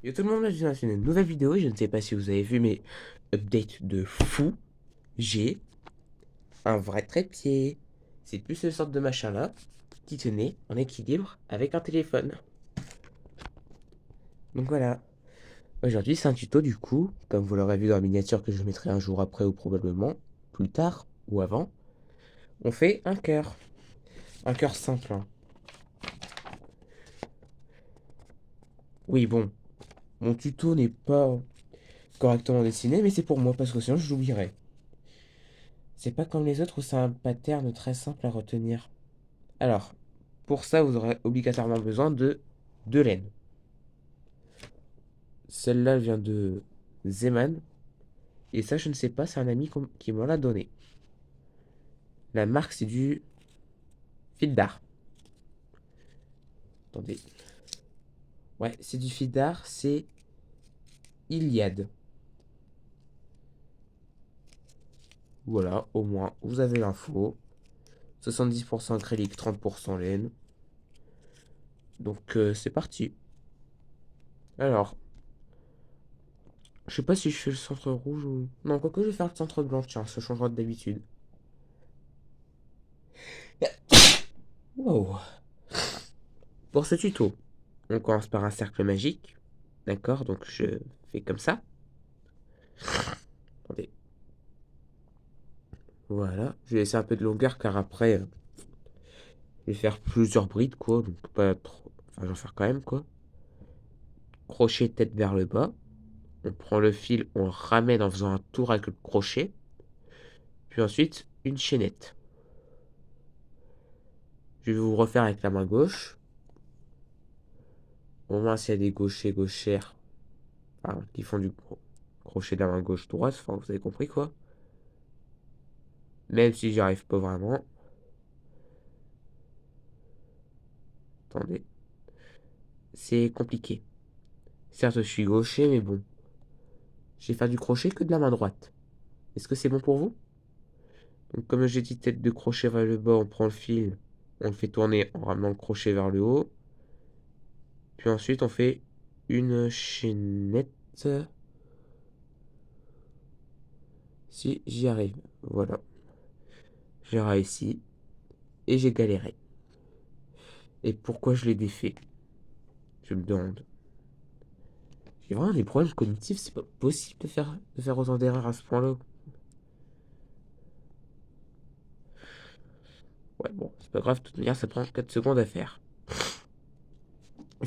Yo tout le monde, bienvenue dans une nouvelle vidéo. Je ne sais pas si vous avez vu mes updates de fou. J'ai un vrai trépied. C'est plus ce sorte de machin là qui tenait en équilibre avec un téléphone. Donc voilà. Aujourd'hui c'est un tuto du coup, comme vous l'aurez vu dans la miniature que je mettrai un jour après ou probablement plus tard ou avant. On fait un cœur. Un cœur simple, hein. Oui bon, mon tuto n'est pas correctement dessiné mais c'est pour moi parce que sinon je l'oublierais. C'est pas comme les autres où c'est un pattern très simple à retenir. Alors, pour ça, vous aurez obligatoirement besoin de deux laines. Celle-là vient de Zeman. Et ça, je ne sais pas, c'est un ami qui m'en l'a donné. La marque, c'est du Fildar. Attendez. Ouais, c'est du Fildar, c'est Iliad. Voilà, au moins, vous avez l'info. 70% acrylique, 30% laine. Donc, c'est parti. Alors, je sais pas si je fais le centre rouge ou... Non, quoique je vais faire le centre blanc, tiens, ça changera d'habitude. Wow. Pour ce tuto, on commence par un cercle magique. D'accord, donc je fais comme ça. Attendez. Voilà. Je vais laisser un peu de longueur car après, je vais faire plusieurs brides, quoi. Donc pas trop. Enfin, j'en faire quand même, quoi. Crochet tête vers le bas. On prend le fil, on le ramène en faisant un tour avec le crochet. Puis ensuite, une chaînette. Je vais vous refaire avec la main gauche. Au moins, s'il y a des gauchers, gauchères, enfin, qui font du crochet de la main gauche-droite, enfin, vous avez compris, quoi. Même si j'y arrive pas vraiment. Attendez. C'est compliqué. Certes, je suis gaucher, mais bon. Je vais faire du crochet que de la main droite. Est-ce que c'est bon pour vous? Donc, comme j'ai dit, tête de crochet vers le bas, on prend le fil, on le fait tourner en ramenant le crochet vers le haut. Puis ensuite, on fait une chaînette. Si j'y arrive. Voilà. J'ai réussi. Et j'ai galéré. Et pourquoi je l'ai défait? Je me demande. J'ai vraiment des problèmes cognitifs, c'est pas possible de faire autant d'erreurs à ce point-là. Ouais, bon, c'est pas grave, de toute manière, ça prend 4 secondes à faire.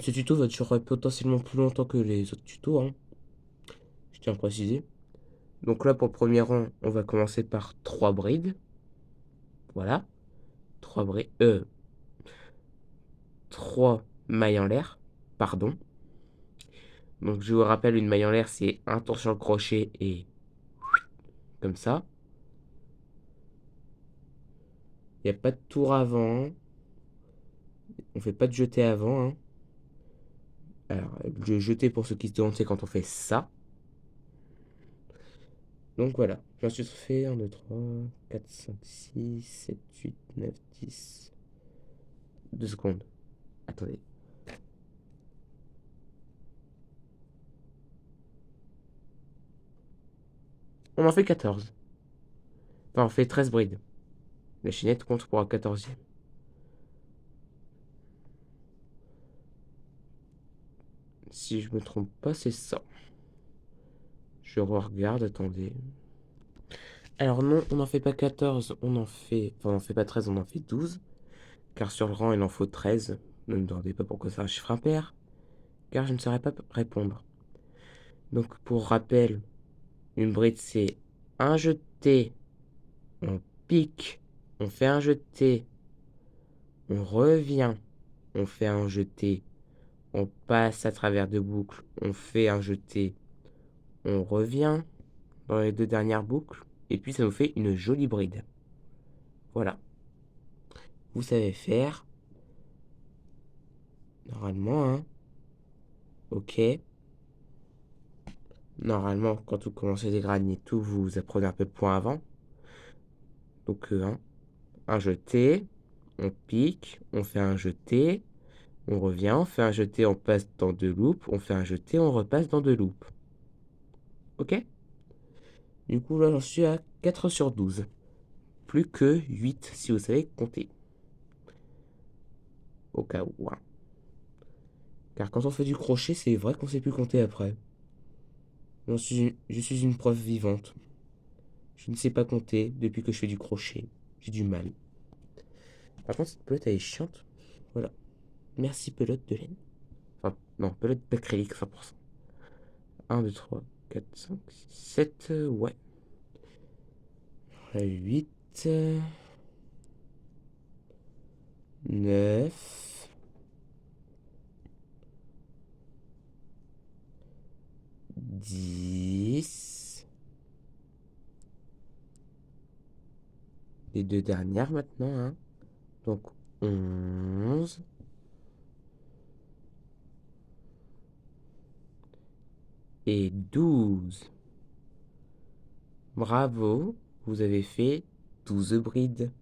Ce tuto va durer potentiellement plus longtemps que les autres tutos, hein. Je tiens à préciser. Donc là, pour le premier rang, on va commencer par 3 brides. Voilà. 3 brides. 3 mailles en l'air. Pardon. Donc je vous rappelle, une maille en l'air, c'est un tour sur le crochet et comme ça. Il n'y a pas de tour avant. On fait pas de jeté avant, hein. Alors, le jeté pour ceux qui se demandent, c'est quand on fait ça. Donc voilà. Puis ensuite, on fait 1, 2, 3, 4, 5, 6, 7, 8, 9, 10. 2 secondes. Attendez. On en fait 14. Enfin, on fait 13 brides. La chaînette compte pour un 14e. Si je me trompe pas, c'est ça. Je regarde, attendez. Alors non, on n'en fait pas 14, on en fait... Enfin, on n'en fait pas 13, on en fait 12. Car sur le rang, il en faut 13. Ne me demandez pas pourquoi c'est un chiffre impair, car je ne saurais pas répondre. Donc pour rappel, une bride c'est un jeté, on pique, on fait un jeté, on revient, on fait un jeté, on passe à travers deux boucles, on fait un jeté, on revient dans les deux dernières boucles, et puis ça nous fait une jolie bride. Voilà. Vous savez faire. Normalement, hein. Ok. Normalement, quand vous commencez des graniers tout, vous apprenez un peu de points avant. Donc, un jeté, on pique, on fait un jeté, On revient, on fait un jeté, on passe dans 2 loops, on fait un jeté, on repasse dans 2 loops. Ok? Du coup, là, j'en suis à 4 sur 12. Plus que 8 si vous savez compter. Au cas où, hein. Car quand on fait du crochet, c'est vrai qu'on sait plus compter après. Je suis une preuve vivante. Je ne sais pas compter depuis que je fais du crochet. J'ai du mal. Par contre, cette pelote, elle est chiante. Voilà. Merci, pelote de laine. Enfin, non, pelote d'acrylique, 100%. 1, 2, 3, 4, 5, 6, 7, ouais. 8, 9, 10. Les deux dernières maintenant, hein. Donc 11. Et 12. Bravo, vous avez fait 12 brides.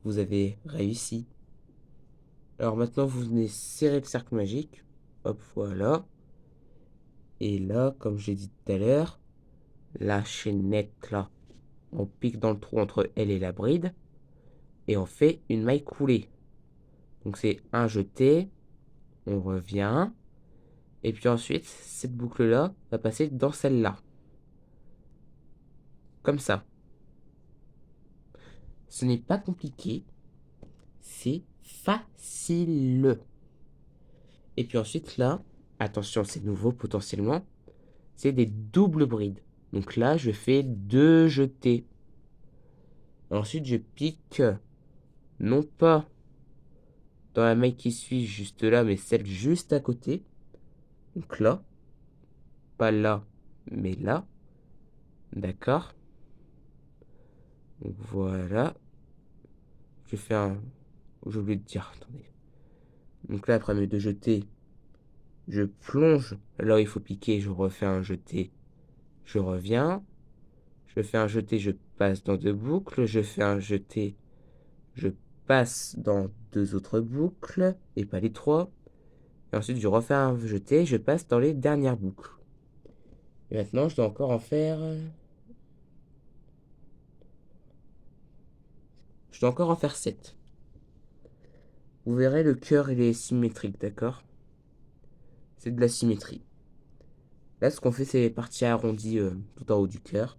Vous avez réussi. Alors maintenant, vous venez serrer le cercle magique. Hop, voilà. Et là, comme j'ai dit tout à l'heure, la chaînette là, on pique dans le trou entre elle et la bride. Et on fait une maille coulée. Donc c'est un jeté, on revient. Et puis ensuite, cette boucle-là va passer dans celle-là. Comme ça. Ce n'est pas compliqué. C'est facile. Et puis ensuite, là, attention, c'est nouveau potentiellement, c'est des doubles brides. Donc là, je fais 2 jetés. Ensuite, je pique, non pas dans la maille qui suit juste là, mais celle juste à côté. Donc là, pas là, mais là. D'accord. Donc voilà. Je fais un... J'ai oublié de dire, attendez. Donc là, après mes 2 jetés, je plonge là où il faut piquer, je refais un jeté, je reviens. Je fais un jeté, je passe dans 2 boucles. Je fais un jeté, je passe dans 2 autres boucles, et pas les 3. Et ensuite, je refais un jeté, je passe dans les dernières boucles. Et maintenant, je dois encore en faire... Je dois encore en faire 7. Vous verrez, le cœur, il est symétrique, d'accord? C'est de la symétrie. Là, ce qu'on fait, c'est les parties arrondies tout en haut du cœur.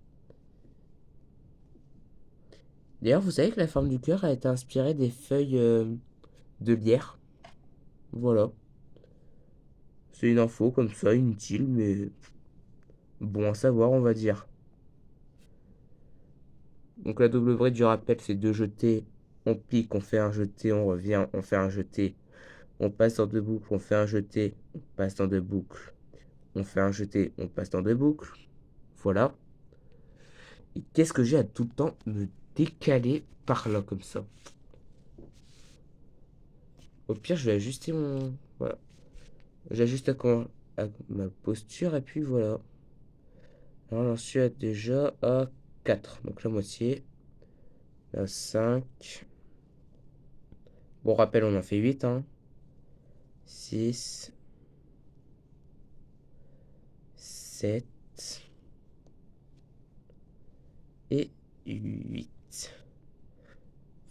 D'ailleurs, vous savez que la forme du cœur a été inspirée des feuilles de lierre. Voilà. C'est une info comme ça, inutile, mais bon à savoir, on va dire. Donc la double bride, je rappelle, c'est 2 jetés. On pique, on fait un jeté, on revient, on fait un jeté. On passe en 2 boucles, on fait un jeté, on passe en 2 boucles. On fait un jeté, on passe dans 2 boucles. Voilà. Et qu'est-ce que j'ai à tout le temps me décaler par là comme ça? Au pire, je vais ajuster mon... Voilà. J'ajuste à ma posture et puis voilà. Alors j'en suis déjà à 4. Donc la moitié. À 5. Bon, rappel, on en fait 8, hein. 6, 7 et 8.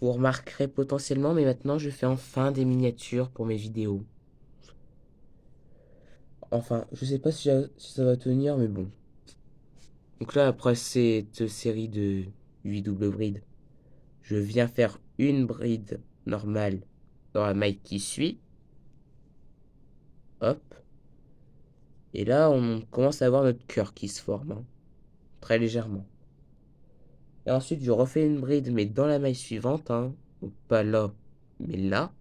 Vous remarquerez potentiellement, mais maintenant je fais enfin des miniatures pour mes vidéos. Enfin, je sais pas si ça va tenir, mais bon. Donc là, après cette série de 8 doubles brides, je viens faire une bride normale dans la maille qui suit. Hop. Et là, on commence à voir notre cœur qui se forme, hein, très légèrement. Et ensuite, je refais une bride, mais dans la maille suivante, hein. Donc pas là, mais là.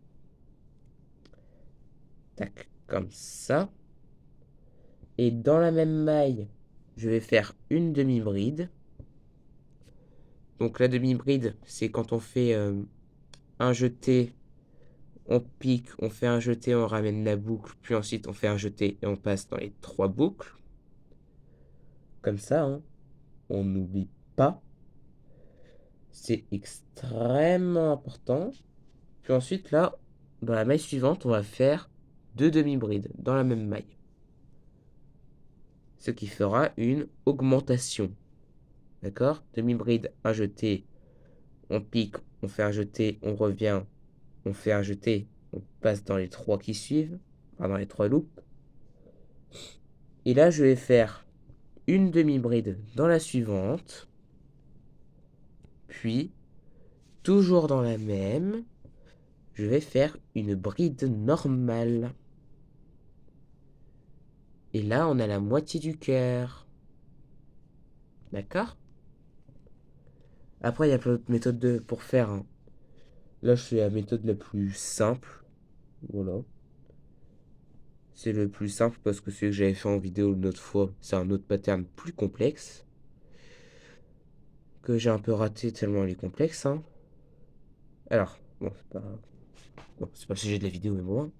Tac, comme ça. Et dans la même maille, je vais faire une demi-bride. Donc la demi-bride, c'est quand on fait un jeté, on pique, on fait un jeté, on ramène la boucle, puis ensuite on fait un jeté et on passe dans les 3 boucles. Comme ça, hein. On n'oublie pas. C'est extrêmement important. Puis ensuite, là, dans la maille suivante, on va faire 2 demi-brides dans la même maille. Ce qui fera une augmentation. D'accord? Demi-bride, un jeté, on pique, on fait un jeté, on revient, on fait un jeté, on passe dans les 3 qui suivent, enfin dans les 3 loops. Et là, je vais faire une demi-bride dans la suivante, puis, toujours dans la même, je vais faire une bride normale. Et là, on a la moitié du cœur. D'accord? Après, il y a plein d'autres méthodes pour faire, hein. Là, je fais la méthode la plus simple. Voilà. C'est le plus simple parce que celui que j'avais fait en vidéo une autre fois, c'est un autre pattern plus complexe. Que j'ai un peu raté tellement il est complexe, hein. Alors, bon, c'est pas le sujet de la vidéo, mais bon.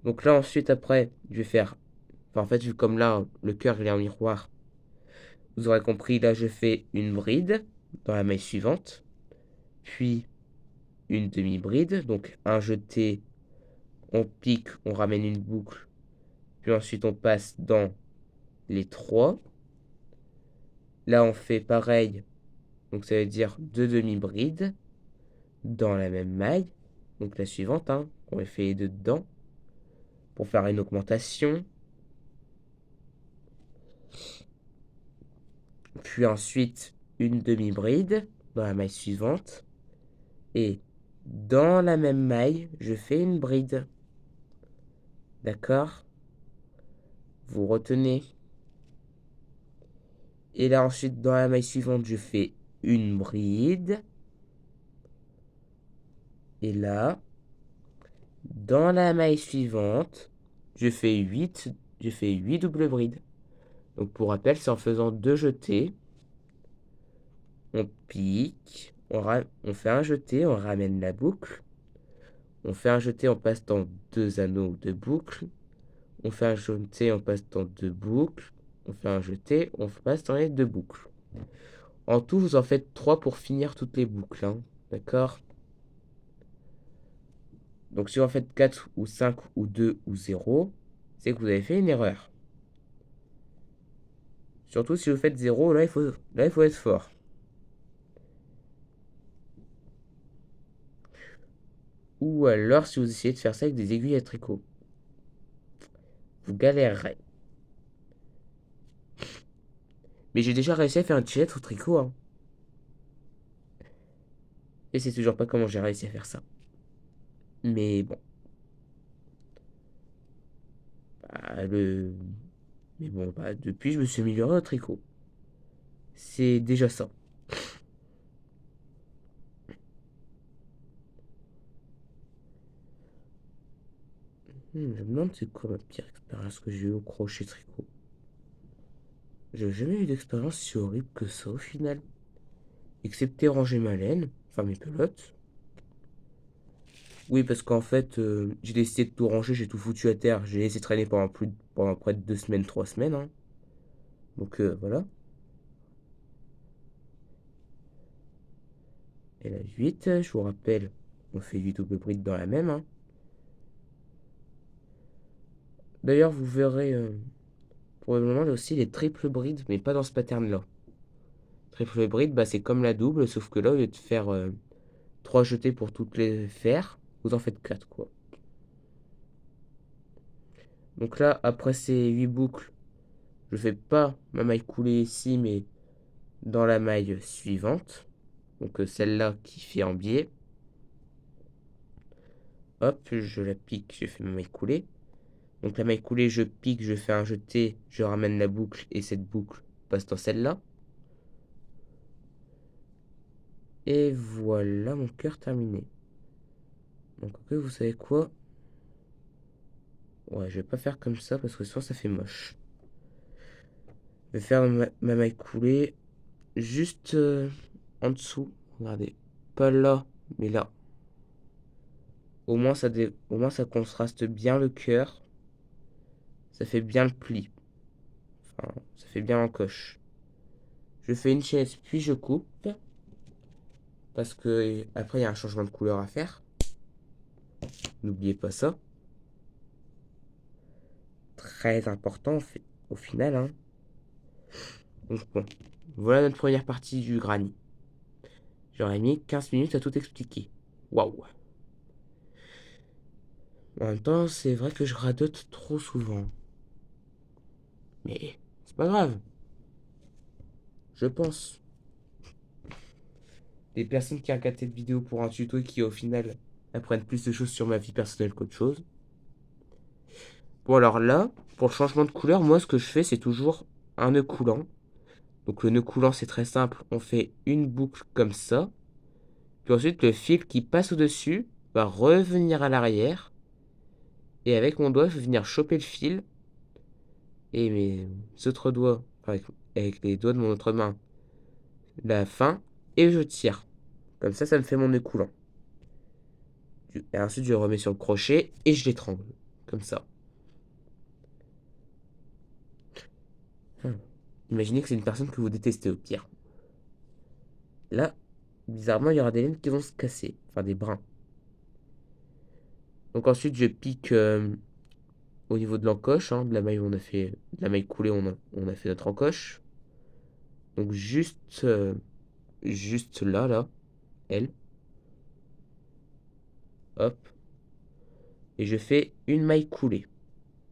Donc là, ensuite, après, je vais faire... Enfin, en fait, vu comme là, le cœur, il est en miroir, vous aurez compris, là, je fais une bride dans la maille suivante. Puis, une demi-bride. Donc, un jeté, on pique, on ramène une boucle. Puis ensuite, on passe dans les 3. Là, on fait pareil. Donc, ça veut dire 2 demi-brides dans la même maille. Donc, la suivante, hein, on va faire les 2 dedans. Pour faire une augmentation. Puis ensuite, une demi-bride dans la maille suivante. Et dans la même maille, je fais une bride. D'accord? Vous retenez. Et là, ensuite, dans la maille suivante, je fais une bride. Et là, dans la maille suivante, je fais 8 doubles brides. Donc, pour rappel, c'est en faisant 2 jetés. On pique, on fait un jeté, on ramène la boucle. On fait un jeté, on passe dans 2 anneaux de boucle. On fait un jeté, on passe dans 2 boucles. On fait un jeté, on passe dans les 2 boucles. En tout, vous en faites 3 pour finir toutes les boucles, hein. D'accord? Donc si vous en faites 4 ou 5 ou 2 ou 0, c'est que vous avez fait une erreur. Surtout si vous faites 0, là il faut être fort. Ou alors si vous essayez de faire ça avec des aiguilles à tricot. Vous galérerez. Mais j'ai déjà réussi à faire un t-shirt au tricot, hein. Et c'est toujours pas comment j'ai réussi à faire ça. Mais bon. Bah, Mais bon, bah, depuis, je me suis amélioré au tricot. C'est déjà ça. Je me demande c'est quoi ma pire expérience que j'ai eue au crochet tricot. J'ai jamais eu d'expérience si horrible que ça au final. Excepté ranger ma laine, enfin mes pelotes. Oui, parce qu'en fait, j'ai décidé de tout ranger, j'ai tout foutu à terre. J'ai laissé traîner pendant près de 2 semaines, 3 semaines, hein. Donc voilà. Et la 8, je vous rappelle, on fait 8 double brides dans la même, hein. D'ailleurs, vous verrez probablement aussi les triples brides, mais pas dans ce pattern-là. Triple bride, bah, c'est comme la double, sauf que là, au lieu de faire 3 jetés pour toutes les faire, vous en faites 4, quoi. Donc là, après ces 8 boucles, je fais pas ma maille coulée ici, mais dans la maille suivante. Donc celle-là qui fait en biais. Hop, je la pique, je fais ma maille coulée. Donc la maille coulée, je pique, je fais un jeté, je ramène la boucle et cette boucle passe dans celle-là. Et voilà mon cœur terminé. Donc ok, vous savez quoi? Ouais, je vais pas faire comme ça parce que sinon ça fait moche. Je vais faire ma maille coulée juste en dessous. Regardez. Pas là, mais là. Au moins ça contraste bien le cœur. Ça fait bien le pli. Enfin, ça fait bien l'encoche. Je fais une chaise, puis je coupe. Parce que après, il y a un changement de couleur à faire. N'oubliez pas ça. Très important au final, hein. Donc bon, voilà notre première partie du granit. J'aurais mis 15 minutes à tout expliquer. Waouh. En même temps, c'est vrai que je radote trop souvent. Mais c'est pas grave, je pense. Des personnes qui regardent cette vidéo pour un tuto et qui au final apprennent plus de choses sur ma vie personnelle qu'autre chose. Bon alors là, pour le changement de couleur, moi ce que je fais c'est toujours un nœud coulant. Donc le nœud coulant c'est très simple, on fait une boucle comme ça. Puis ensuite le fil qui passe au-dessus va revenir à l'arrière. Et avec mon doigt je vais venir choper le fil. Et mes autres doigts, avec les doigts de mon autre main, la fin. Et je tire. Comme ça me fait mon nœud coulant. Et ensuite je le remets sur le crochet et je l'étrangle. Comme ça. Imaginez que c'est une personne que vous détestez au pire. Là, bizarrement, il y aura des laines qui vont se casser. Enfin, des brins. Donc ensuite, je pique au niveau de l'encoche. Hein, de la maille où on a fait, de la maille coulée, on a fait notre encoche. Donc juste là, elle. Hop. Et je fais une maille coulée.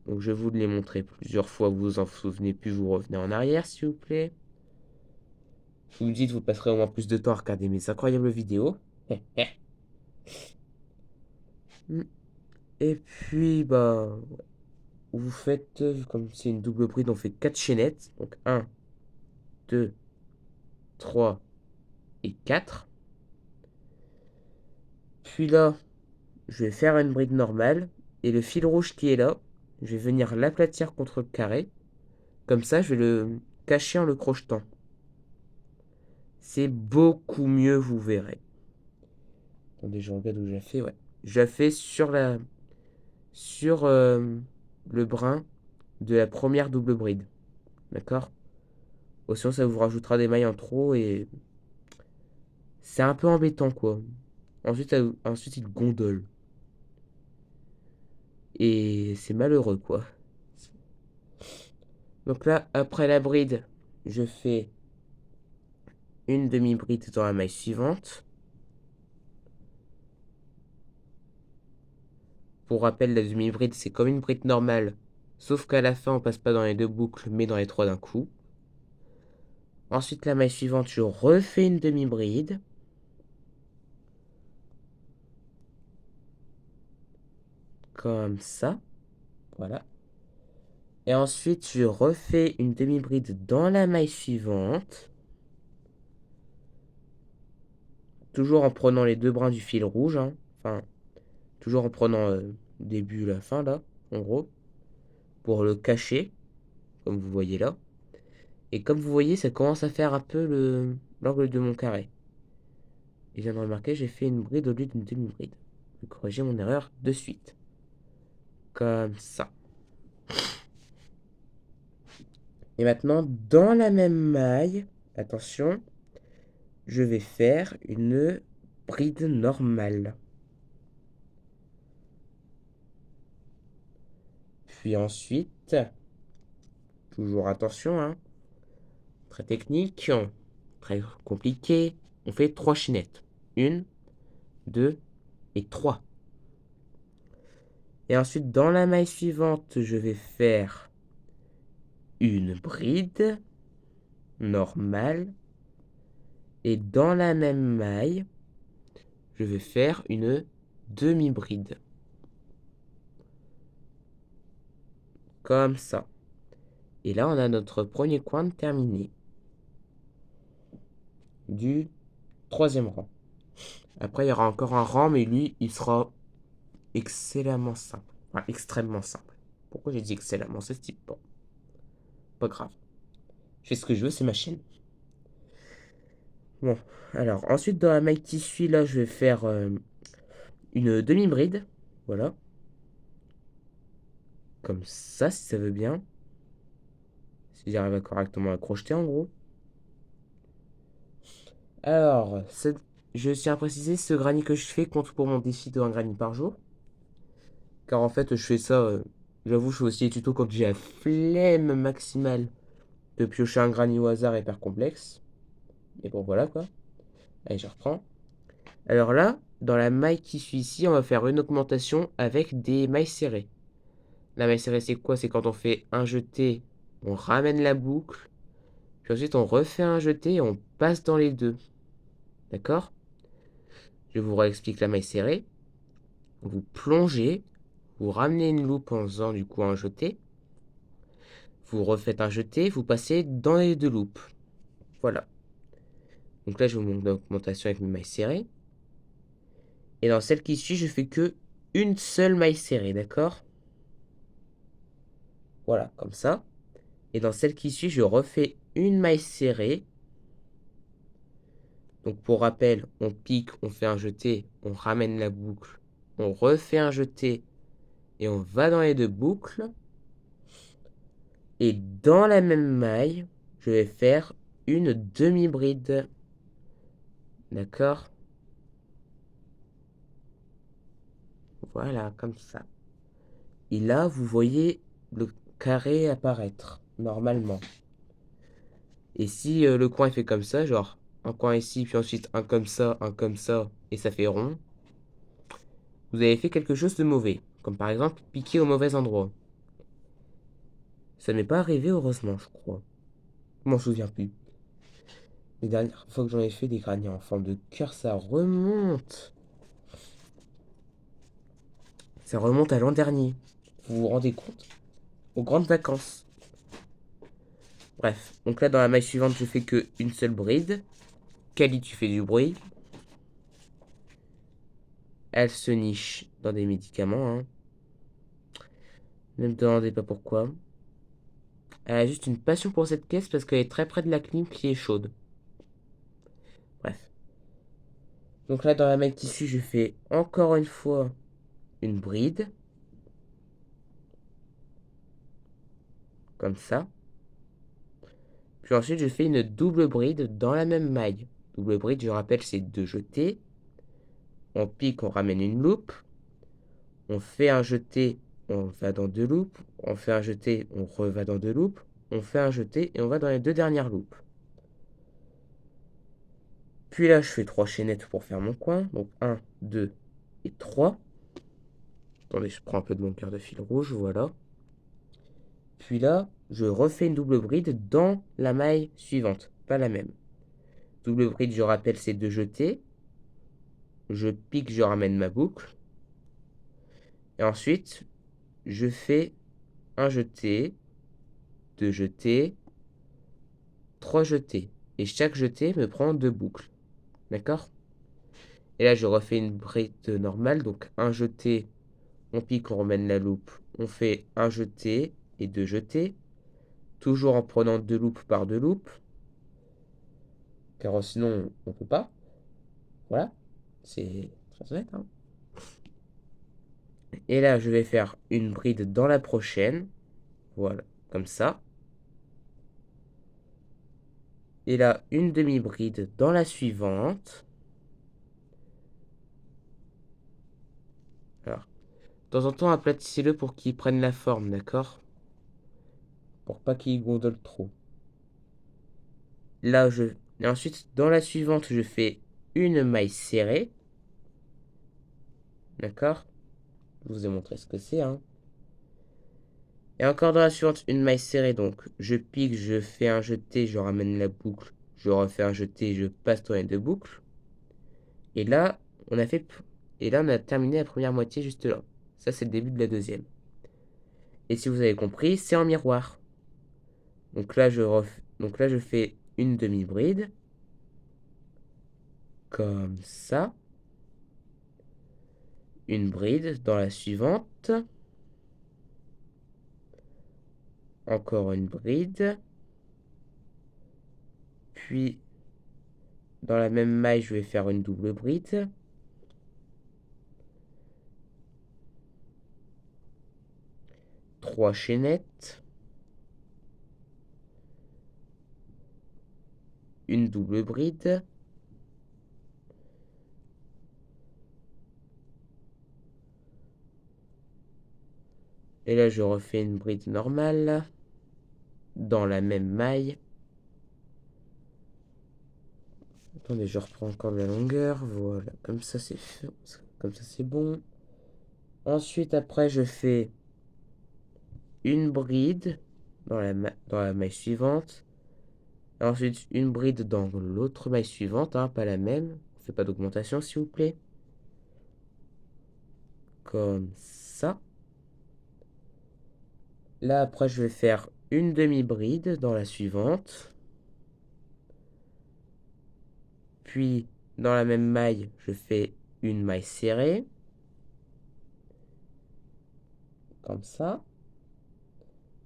Donc je vous l'ai montré plusieurs fois. Vous vous en souvenez plus, vous revenez en arrière, s'il vous plaît. Vous me dites, vous passerez au moins plus de temps à regarder mes incroyables vidéos. Et puis, bah, vous faites, comme c'est une double bride, on fait 4 chaînettes. Donc 1, 2, 3 et 4. Puis là, je vais faire une bride normale. Et le fil rouge qui est là, je vais venir l'aplatir contre le carré. Comme ça, je vais le cacher en le crochetant. C'est beaucoup mieux, vous verrez. Attendez, je regarde où j'ai fait. Ouais. Je la fais sur le brin de la première double bride. D'accord? Sinon, ça vous rajoutera des mailles en trop et c'est un peu embêtant, quoi. Ensuite il gondole. Et c'est malheureux, quoi. Donc là, après la bride, je fais une demi-bride dans la maille suivante. Pour rappel, la demi-bride, c'est comme une bride normale. Sauf qu'à la fin, on passe pas dans les deux boucles, mais dans les trois d'un coup. Ensuite, la maille suivante, je refais une demi-bride. Comme ça. Voilà. Et ensuite, je refais une demi-bride dans la maille suivante. Toujours en prenant les deux brins du fil rouge. Hein. Enfin, toujours en prenant le début et la fin, là, en gros. Pour le cacher, comme vous voyez là. Et comme vous voyez, ça commence à faire un peu l'angle de mon carré. Et je viens de remarquer, j'ai fait une bride au lieu d'une demi-bride. Je vais corriger mon erreur de suite. Comme ça. Et maintenant, dans la même maille, attention, je vais faire une bride normale. Puis ensuite, toujours attention, hein, très technique, très compliqué, on fait 3 chaînettes. 1, 2 et 3. Et ensuite, dans la maille suivante, je vais faire une bride normale. Et dans la même maille, je vais faire une demi-bride. Comme ça. Et là, on a notre premier coin terminé. Du troisième rang. Après, il y aura encore un rang, mais lui, il sera excellemment simple. Enfin, extrêmement simple. Pourquoi j'ai dit excellemment? C'est ce type. Bon, pas grave. Je fais ce que je veux, c'est ma chaîne. Bon, alors, ensuite, dans la maille qui suit, là, je vais faire une demi-bride. Voilà. Comme ça, si ça veut bien. Si j'arrive à correctement à crocheter, en gros. Alors, je tiens à préciser, ce granit que je fais compte pour mon défi de un granit par jour. Car en fait, je fais ça, j'avoue, je fais aussi des tutos quand j'ai la flemme maximale de piocher un granit au hasard hyper complexe. Et bon, voilà quoi. Allez, je reprends. Alors là, dans la maille qui suit ici, on va faire une augmentation avec des mailles serrées. La maille serrée, c'est quoi? C'est quand on fait un jeté, on ramène la boucle, puis ensuite on refait un jeté et on passe dans les deux. D'accord? Je vous réexplique la maille serrée. Vous plongez, vous ramenez une loupe en faisant du coup un jeté, vous refaites un jeté, vous passez dans les deux loupes. Voilà. Donc là, je vous montre l'augmentation avec mes mailles serrées. Et dans celle qui suit, je fais que une seule maille serrée, d'accord? Voilà, comme ça. Et dans celle qui suit, je refais une maille serrée. Donc pour rappel, on pique, on fait un jeté, on ramène la boucle, on refait un jeté et on va dans les deux boucles. Et dans la même maille, je vais faire une demi-bride. D'accord? Voilà, comme ça. Et là, vous voyez le carré apparaître, normalement. Et si le coin est fait comme ça, genre un coin ici, puis ensuite un comme ça, et ça fait rond, vous avez fait quelque chose de mauvais. Comme par exemple piquer au mauvais endroit. Ça m'est pas arrivé, heureusement, je crois. Je m'en souviens plus. Les dernières fois que j'en ai fait des graniers en forme de cœur, ça remonte. Ça remonte à l'an dernier. Vous vous rendez compte? Aux grandes vacances. Bref, donc là dans la maille suivante, je fais que une seule bride. Kali, tu fais du bruit. Elle se niche dans des médicaments. Hein. Ne me demandez pas pourquoi. Elle a juste une passion pour cette caisse parce qu'elle est très près de la clim qui est chaude. Bref. Donc là dans la maille tissu, je fais encore une fois une bride. Comme ça. Puis ensuite, je fais une double bride dans la même maille. Double bride, je rappelle, c'est deux jetés. On pique, on ramène une loupe. On fait un jeté, on va dans deux loupes. On fait un jeté, on reva dans deux loupes. On fait un jeté et on va dans les deux dernières loupes. Puis là, je fais trois chaînettes pour faire mon coin. Donc 1, 2 et 3. Attendez, je prends un peu de mon cœur de fil rouge, voilà. Puis là, je refais une double bride dans la maille suivante, pas la même. Double bride, je rappelle, c'est deux jetés. Je pique, je ramène ma boucle. Et ensuite, je fais un jeté, deux jetés, trois jetés. Et chaque jeté me prend deux boucles. D'accord? Et là, je refais une bride normale. Donc, un jeté, on pique, on ramène la loupe. On fait un jeté et deux jetés. Toujours en prenant deux loupes par deux loupes. Car sinon, on peut pas. Voilà. C'est très honnête. Hein. Et là, je vais faire une bride dans la prochaine. Voilà. Comme ça. Et là, une demi-bride dans la suivante. Alors, de temps en temps, aplatissez-le pour qu'il prenne la forme, d'accord? Pour pas qu'il gondole trop. Là, Et ensuite, dans la suivante, je fais une maille serrée. D'accord? Je vous ai montré ce que c'est, hein. Et encore dans la suivante, une maille serrée. Donc, je pique, je fais un jeté, je ramène la boucle. Je refais un jeté, je passe dans les deux boucles. Et là, on a fait... Et là, on a terminé la première moitié juste là. Ça, c'est le début de la deuxième. Et si vous avez compris, c'est en miroir. Donc là, Donc là, je fais une demi-bride. Comme ça. Une bride dans la suivante. Encore une bride. Puis, dans la même maille, je vais faire une double bride. Trois chaînettes. Une double bride. Et là, je refais une bride normale dans la même maille. Attendez, je reprends encore de la longueur. Voilà, comme ça c'est fait. Comme ça c'est bon. Ensuite, après, je fais une bride dans la maille suivante. Et ensuite, une bride dans l'autre maille suivante, hein, pas la même. On fait pas d'augmentation, s'il vous plaît. Comme ça. Là, après, je vais faire une demi-bride dans la suivante. Puis, dans la même maille, je fais une maille serrée. Comme ça.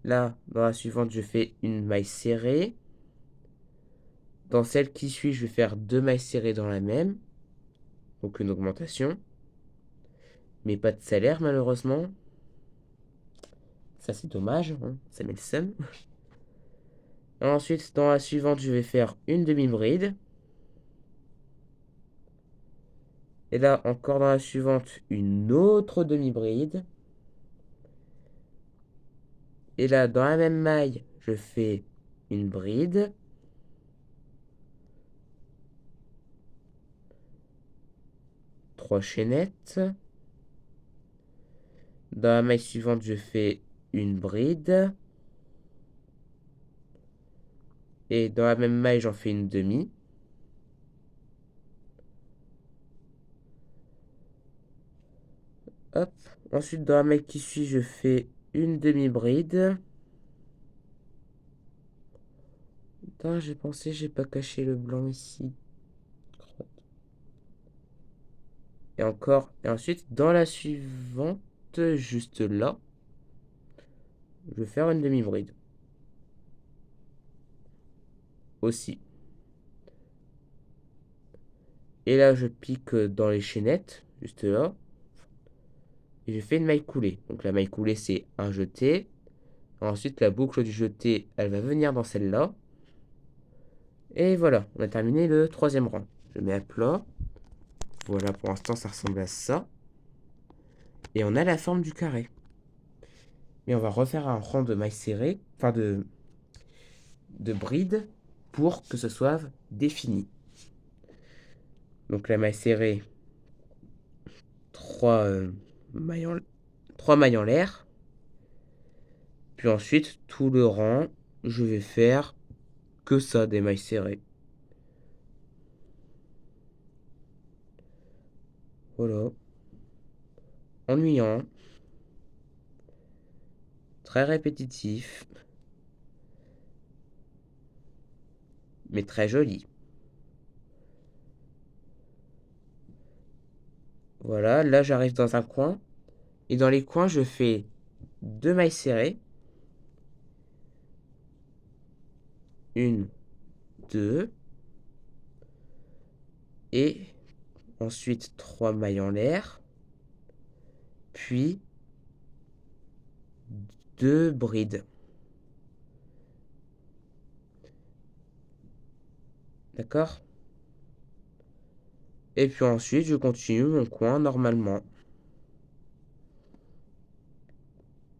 Là, dans la suivante, je fais une maille serrée. Dans celle qui suit, je vais faire deux mailles serrées dans la même. Donc une augmentation. Mais pas de salaire, malheureusement. Ça, c'est dommage, hein. Ça met le seum. Ensuite, dans la suivante, je vais faire une demi-bride. Et là, encore dans la suivante, une autre demi-bride. Et là, dans la même maille, je fais une bride. Trois chaînettes. Dans la maille suivante, je fais une bride. Et dans la même maille, j'en fais une demi. Hop. Ensuite, dans la maille qui suit, je fais une demi-bride. Putain, j'ai pensé, j'ai pas caché le blanc ici. Et encore. Et ensuite, dans la suivante, juste là, je vais faire une demi-bride. Aussi. Et là, je pique dans les chaînettes, juste là. Et je fais une maille coulée. Donc la maille coulée, c'est un jeté. Ensuite, la boucle du jeté, elle va venir dans celle-là. Et voilà, on a terminé le troisième rang. Je mets à plat. Voilà, pour l'instant, ça ressemble à ça. Et on a la forme du carré. Mais on va refaire un rang de mailles serrées, enfin de brides, pour que ce soit défini. Donc la maille serrée, 3 mailles en l'air. Puis ensuite, tout le rang, je vais faire que ça, des mailles serrées. Voilà. Ennuyant. Très répétitif. Mais très joli. Voilà, là j'arrive dans un coin. Et dans les coins, je fais deux mailles serrées. Une, deux. Et ensuite 3 mailles en l'air. Puis 2 brides. D'accord? Et puis ensuite, je continue mon coin normalement.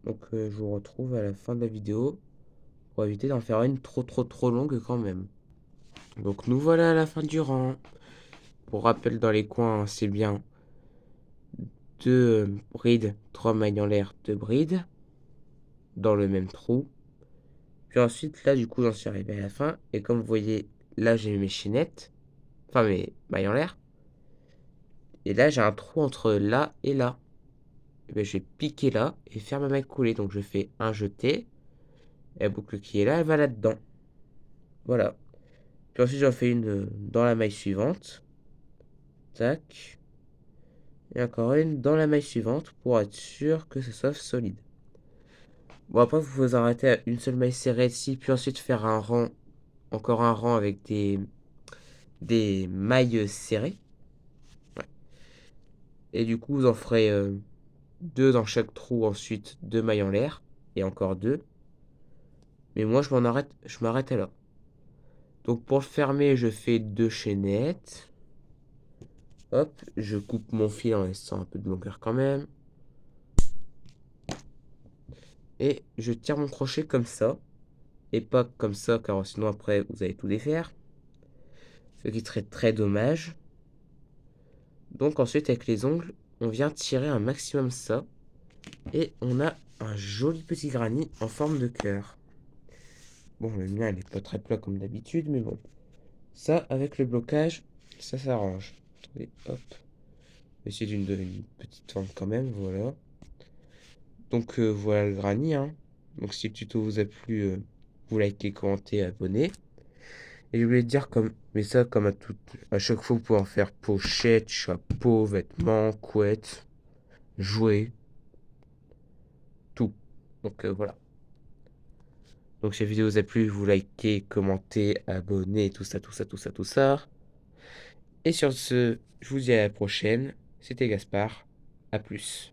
Donc je vous retrouve à la fin de la vidéo pour éviter d'en faire une trop longue quand même. Donc nous voilà à la fin du rang. Pour rappel, dans les coins, c'est bien 2 brides, 3 mailles en l'air, 2 brides dans le même trou. Puis ensuite, là, du coup, j'en suis arrivé à la fin. Et comme vous voyez, là, j'ai mes chaînettes, enfin mes mailles en l'air. Et là, j'ai un trou entre là et là. Et ben, je vais piquer là et faire ma maille coulée. Donc, je fais un jeté. Et la boucle qui est là, elle va là-dedans. Voilà. Puis ensuite, j'en fais une dans la maille suivante. Tac. Et encore une dans la maille suivante pour être sûr que ce soit solide. Bon, après, vous vous arrêtez à une seule maille serrée ici, puis ensuite faire un rang, encore un rang avec des mailles serrées. Ouais. Et du coup, vous en ferez deux dans chaque trou, ensuite deux mailles en l'air, et encore deux. Mais moi, je m'arrête là. Donc pour le fermer, je fais deux chaînettes. Hop, je coupe mon fil en laissant un peu de longueur quand même. Et je tire mon crochet comme ça. Et pas comme ça, car sinon après vous allez tout défaire. Ce qui serait très dommage. Donc ensuite avec les ongles, on vient tirer un maximum ça. Et on a un joli petit granit en forme de cœur. Bon, le mien, il est pas très plat comme d'habitude, mais bon. Ça, avec le blocage, ça s'arrange. Attendez, hop. Je vais essayer d'une donner une petite forme quand même, voilà. Donc voilà le granit, hein. Donc si le tuto vous a plu, vous likez, commentez, abonnez. Et je voulais dire comme, mais ça comme à chaque fois vous pouvez en faire pochette, chapeau, vêtements, couette, jouets, tout. Donc voilà. Donc si la vidéo vous a plu, vous likez, commentez, abonnez, tout ça, tout ça, tout ça, tout ça. Et sur ce, je vous dis à la prochaine. C'était Gaspard. À plus.